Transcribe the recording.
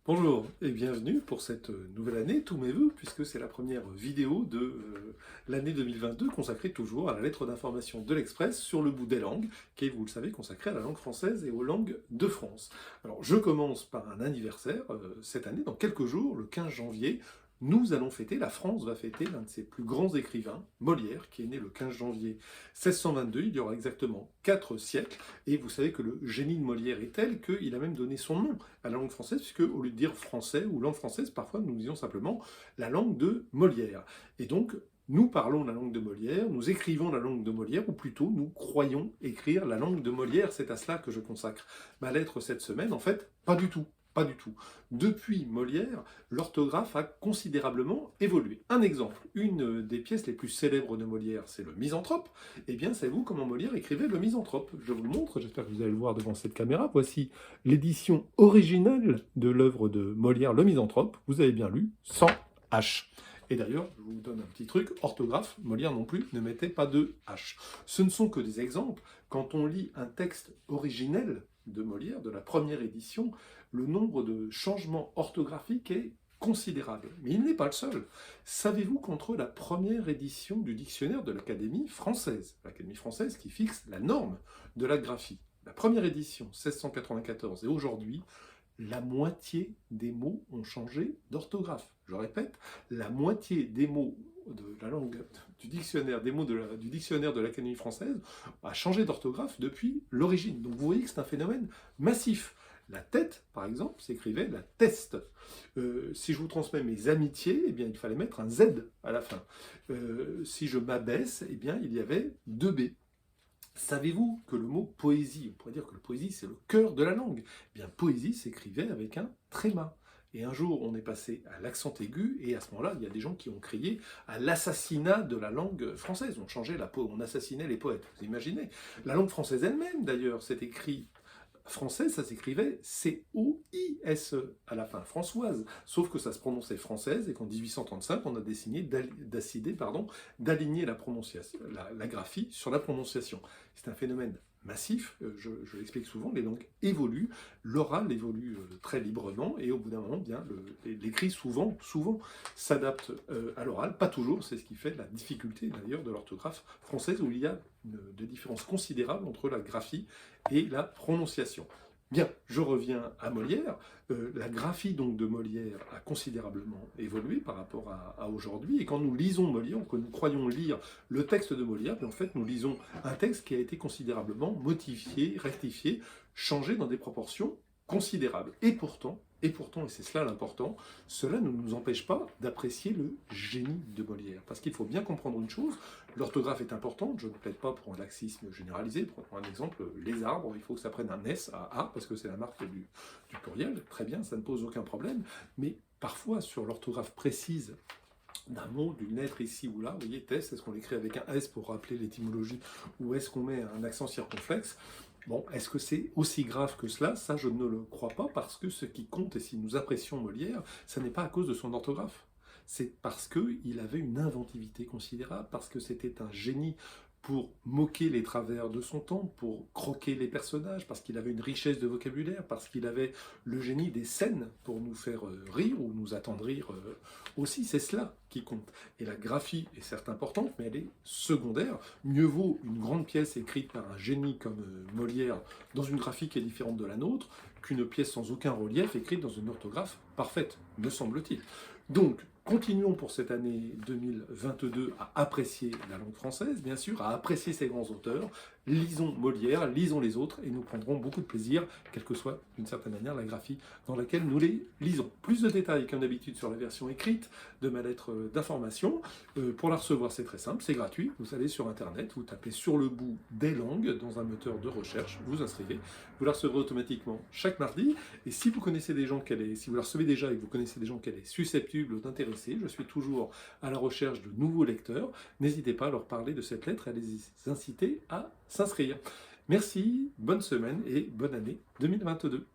Bonjour et bienvenue pour cette nouvelle année, tous mes vœux, puisque c'est la première vidéo de l'année 2022 consacrée toujours à la lettre d'information de l'Express sur le bout des langues, qui est, vous le savez, consacrée à la langue française et aux langues de France. Alors je commence par un anniversaire cette année, dans quelques jours, le 15 janvier, nous allons fêter, la France va fêter l'un de ses plus grands écrivains, Molière, qui est né le 15 janvier 1622, il y aura exactement 4 siècles, et vous savez que le génie de Molière est tel qu'il a même donné son nom à la langue française, puisque au lieu de dire français ou langue française, parfois nous disons simplement la langue de Molière. Et donc, nous parlons la langue de Molière, nous écrivons la langue de Molière, ou plutôt nous croyons écrire la langue de Molière. C'est à cela que je consacre ma lettre cette semaine. En fait, pas du tout. Pas du tout. Depuis Molière, l'orthographe a considérablement évolué. Un exemple, une des pièces les plus célèbres de Molière, c'est le Misanthrope. Eh bien, savez-vous comment Molière écrivait le Misanthrope? Je vous le montre, j'espère que vous allez le voir devant cette caméra. Voici l'édition originale de l'œuvre de Molière, le Misanthrope. Vous avez bien lu, sans H. Et d'ailleurs, je vous donne un petit truc, orthographe, Molière non plus ne mettait pas de H. Ce ne sont que des exemples. Quand on lit un texte originel de Molière, de la première édition, le nombre de changements orthographiques est considérable. Mais il n'est pas le seul. Savez-vous qu'entre la première édition du dictionnaire de l'Académie française qui fixe la norme de la graphie, la première édition, 1694, et aujourd'hui, la moitié des mots ont changé d'orthographe. Je répète, la moitié des mots de la langue du dictionnaire, des mots du dictionnaire de l'Académie française a changé d'orthographe depuis l'origine. Donc vous voyez que c'est un phénomène massif. La tête, par exemple, s'écrivait la teste. Si je vous transmets mes amitiés, eh bien, il fallait mettre un Z à la fin. Si je m'abaisse, eh bien, il y avait deux B. Savez-vous que le mot poésie, on pourrait dire que la poésie c'est le cœur de la langue, eh bien poésie s'écrivait avec un tréma. Et un jour, on est passé à l'accent aigu, et à ce moment-là, il y a des gens qui ont crié à l'assassinat de la langue française. On assassinait les poètes. Vous imaginez? La langue française elle-même, d'ailleurs, s'est écrit français, ça s'écrivait C-O-I-S-E à la fin, Françoise. Sauf que ça se prononçait française et qu'en 1835, on a décidé d'aligner la graphie sur la prononciation. C'est un phénomène massif, je l'explique souvent, les langues évoluent, l'oral évolue très librement et au bout d'un moment, bien, l'écrit souvent s'adapte à l'oral, pas toujours, c'est ce qui fait la difficulté d'ailleurs de l'orthographe française où il y a de différences considérables entre la graphie et la prononciation. Bien, je reviens à Molière. La graphie donc de Molière a considérablement évolué par rapport à aujourd'hui. Et quand nous lisons Molière, ou que nous croyons lire le texte de Molière, en fait nous lisons un texte qui a été considérablement modifié, rectifié, changé dans des proportions considérables. Et c'est cela l'important, cela ne nous empêche pas d'apprécier le génie de Molière. Parce qu'il faut bien comprendre une chose, l'orthographe est importante, je ne plaide pas pour un laxisme généralisé. Pour un exemple, les arbres, il faut que ça prenne un S à A, parce que c'est la marque du pluriel, très bien, ça ne pose aucun problème, mais parfois sur l'orthographe précise d'un mot, d'une lettre ici ou là, vous voyez, test, est-ce qu'on l'écrit avec un S pour rappeler l'étymologie, ou est-ce qu'on met un accent circonflexe? Bon, est-ce que c'est aussi grave que cela? Ça, je ne le crois pas, parce que ce qui compte, et si nous apprécions Molière, ça n'est pas à cause de son orthographe. C'est parce qu'il avait une inventivité considérable, parce que c'était un génie pour moquer les travers de son temps, pour croquer les personnages, parce qu'il avait une richesse de vocabulaire, parce qu'il avait le génie des scènes pour nous faire rire ou nous attendrir aussi. C'est cela qui compte. Et la graphie est certes importante, mais elle est secondaire. Mieux vaut une grande pièce écrite par un génie comme Molière dans une graphie qui est différente de la nôtre, qu'une pièce sans aucun relief écrite dans une orthographe parfaite, me semble-t-il. Donc, continuons pour cette année 2022 à apprécier la langue française, bien sûr, à apprécier ses grands auteurs. Lisons Molière, lisons les autres, et nous prendrons beaucoup de plaisir, quelle que soit, d'une certaine manière, la graphie dans laquelle nous les lisons. Plus de détails qu'en d'habitude sur la version écrite de ma lettre d'information. Pour la recevoir, c'est très simple, c'est gratuit. Vous allez sur Internet, vous tapez sur le bout des langues dans un moteur de recherche, vous inscrivez, vous la recevrez automatiquement chaque mardi. Et si vous connaissez des gens si vous la recevez déjà et que vous connaissez des gens qu'elle est susceptible d'intéresser, je suis toujours à la recherche de nouveaux lecteurs. N'hésitez pas à leur parler de cette lettre et à les inciter à s'inscrire. Merci, bonne semaine et bonne année 2022.